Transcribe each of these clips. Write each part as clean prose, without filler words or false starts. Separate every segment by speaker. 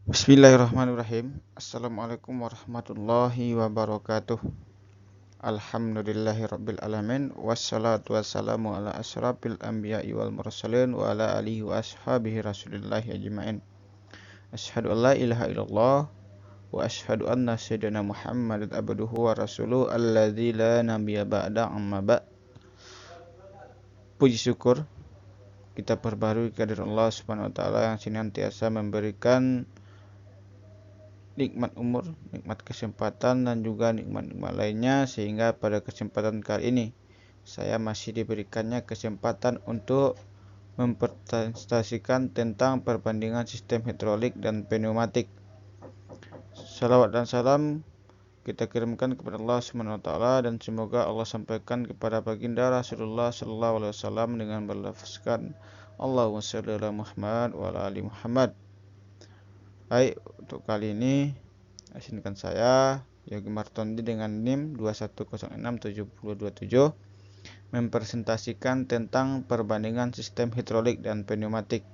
Speaker 1: Bismillahirrahmanirrahim. Assalamualaikum warahmatullahi wabarakatuh. Alhamdulillahirabbil alamin wassalatu wassalamu ala asyrafil anbiya'i wal mursalin wa ala alihi wa ashabihi rasulillahi ajmain. Asyhadu an la ilaha illallah wa asyhadu anna sayyidina Muhammadan abduhu wa rasuluhu alladzi la nabiyya ba'da amma ba'. Puji syukur kita perbarui kehadirat Allah Subhanahu wa taala yang senantiasa memberikan nikmat umur, nikmat kesempatan, dan juga nikmat-nikmat lainnya, sehingga pada kesempatan kali ini saya masih diberikannya kesempatan untuk mempresentasikan tentang perbandingan sistem hidrolik dan pneumatik. Salawat dan salam kita kirimkan kepada Allah Subhanahu wa taala, dan semoga Allah sampaikan kepada baginda Rasulullah sallallahu alaihi wasallam dengan berlafazkan Allahumma shalli ala Muhammad wa ala ali Muhammad. Baik, untuk kali ini izinkan saya Yogi Martondi dengan NIM 21067027 mempresentasikan tentang perbandingan sistem hidrolik dan pneumatik.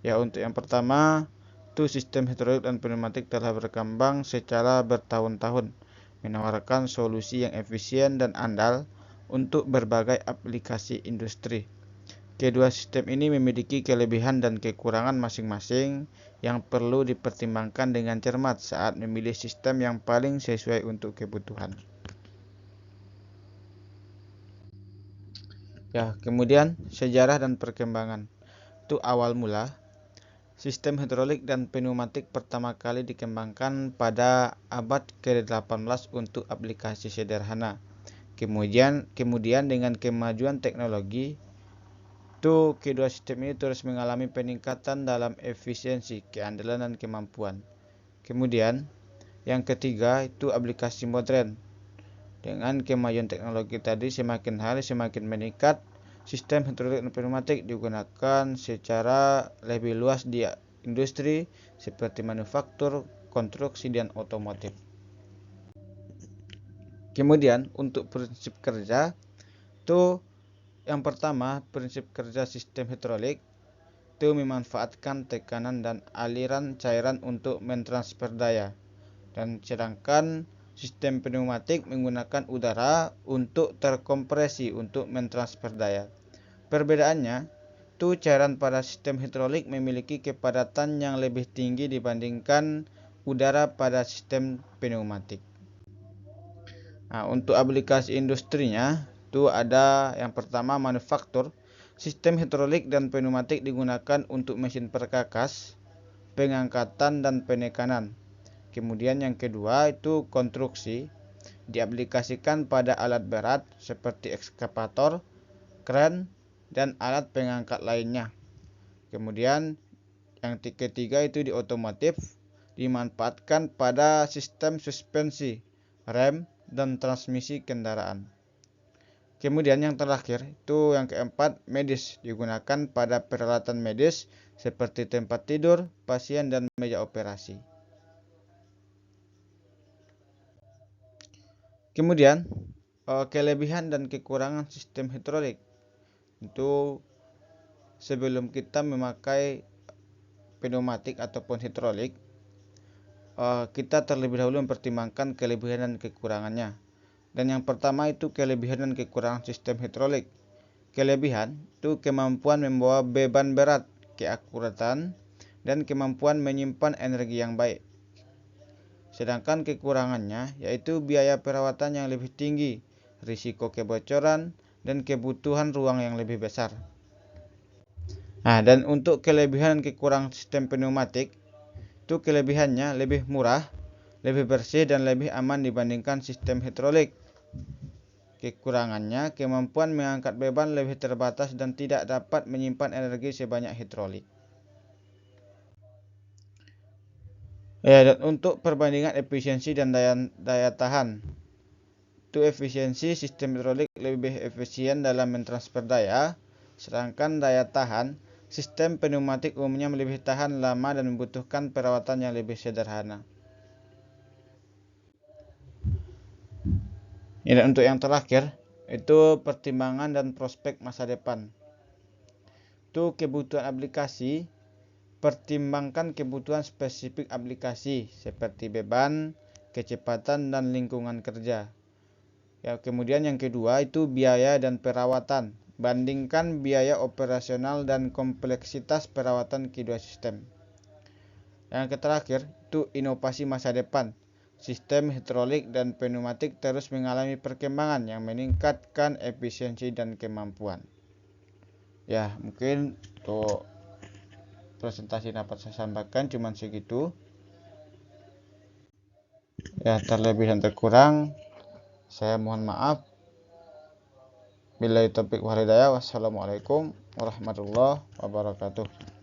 Speaker 1: Ya, untuk yang pertama, itu sistem hidrolik dan pneumatik telah berkembang secara bertahun-tahun, menawarkan solusi yang efisien dan andal untuk berbagai aplikasi industri. Kedua sistem ini memiliki kelebihan dan kekurangan masing-masing yang perlu dipertimbangkan dengan cermat saat memilih sistem yang paling sesuai untuk kebutuhan. Ya, kemudian sejarah dan perkembangan. Itu awal mula sistem hidrolik dan pneumatik pertama kali dikembangkan pada abad ke-18 untuk aplikasi sederhana. Kemudian dengan kemajuan teknologi, kedua sistem ini terus mengalami peningkatan dalam efisiensi, keandalan, dan kemampuan. Kemudian, yang ketiga itu aplikasi modern. Dengan kemajuan teknologi tadi semakin hari semakin meningkat, sistem hidrolik dan pneumatik digunakan secara lebih luas di industri seperti manufaktur, konstruksi, dan otomotif. Kemudian, untuk prinsip kerja, yang pertama, prinsip kerja sistem hidrolik itu memanfaatkan tekanan dan aliran cairan untuk mentransfer daya, dan sedangkan sistem pneumatik menggunakan udara untuk terkompresi untuk mentransfer daya. Perbedaannya, cairan pada sistem hidrolik memiliki kepadatan yang lebih tinggi dibandingkan udara pada sistem pneumatik. Nah, untuk aplikasi industrinya, ada yang pertama manufaktur. Sistem hidrolik dan pneumatik digunakan untuk mesin perkakas, pengangkatan, dan penekanan. Kemudian yang kedua itu konstruksi, diaplikasikan pada alat berat seperti ekskavator, kren, dan alat pengangkat lainnya. Kemudian yang ketiga itu di otomotif, dimanfaatkan pada sistem suspensi, rem, dan transmisi kendaraan. Kemudian yang terakhir itu yang keempat, medis, digunakan pada peralatan medis seperti tempat tidur pasien dan meja operasi. Kemudian kelebihan dan kekurangan sistem hidrolik. Itu sebelum kita memakai pneumatik ataupun hidrolik, kita terlebih dahulu mempertimbangkan kelebihan dan kekurangannya. Dan yang pertama itu kelebihan dan kekurangan sistem hidrolik. Kelebihan itu kemampuan membawa beban berat, keakuratan, dan kemampuan menyimpan energi yang baik. Sedangkan kekurangannya yaitu biaya perawatan yang lebih tinggi, risiko kebocoran, dan kebutuhan ruang yang lebih besar. Nah, dan untuk kelebihan dan kekurangan sistem pneumatik, itu kelebihannya lebih murah, lebih bersih, dan lebih aman dibandingkan sistem hidrolik. Kekurangannya, kemampuan mengangkat beban lebih terbatas dan tidak dapat menyimpan energi sebanyak hidrolik. Ya, dan untuk perbandingan efisiensi dan daya tahan, itu efisiensi sistem hidrolik lebih efisien dalam mentransfer daya, sedangkan daya tahan sistem pneumatik umumnya lebih tahan lama dan membutuhkan perawatan yang lebih sederhana. Ya, dan untuk yang terakhir itu pertimbangan dan prospek masa depan. Itu kebutuhan aplikasi Pertimbangkan kebutuhan spesifik aplikasi seperti beban, kecepatan, dan lingkungan kerja. Ya, kemudian yang kedua itu biaya dan perawatan. Bandingkan biaya operasional dan kompleksitas perawatan kedua sistem. Yang terakhir itu inovasi masa depan. Sistem hidrolik dan pneumatik terus mengalami perkembangan yang meningkatkan efisiensi dan kemampuan. Ya, mungkin untuk presentasi dapat saya sampaikan cuman segitu. Ya, terlebih dan terkurang saya mohon maaf. Billahi taufiq wal hidayah. Wassalamualaikum warahmatullahi wabarakatuh.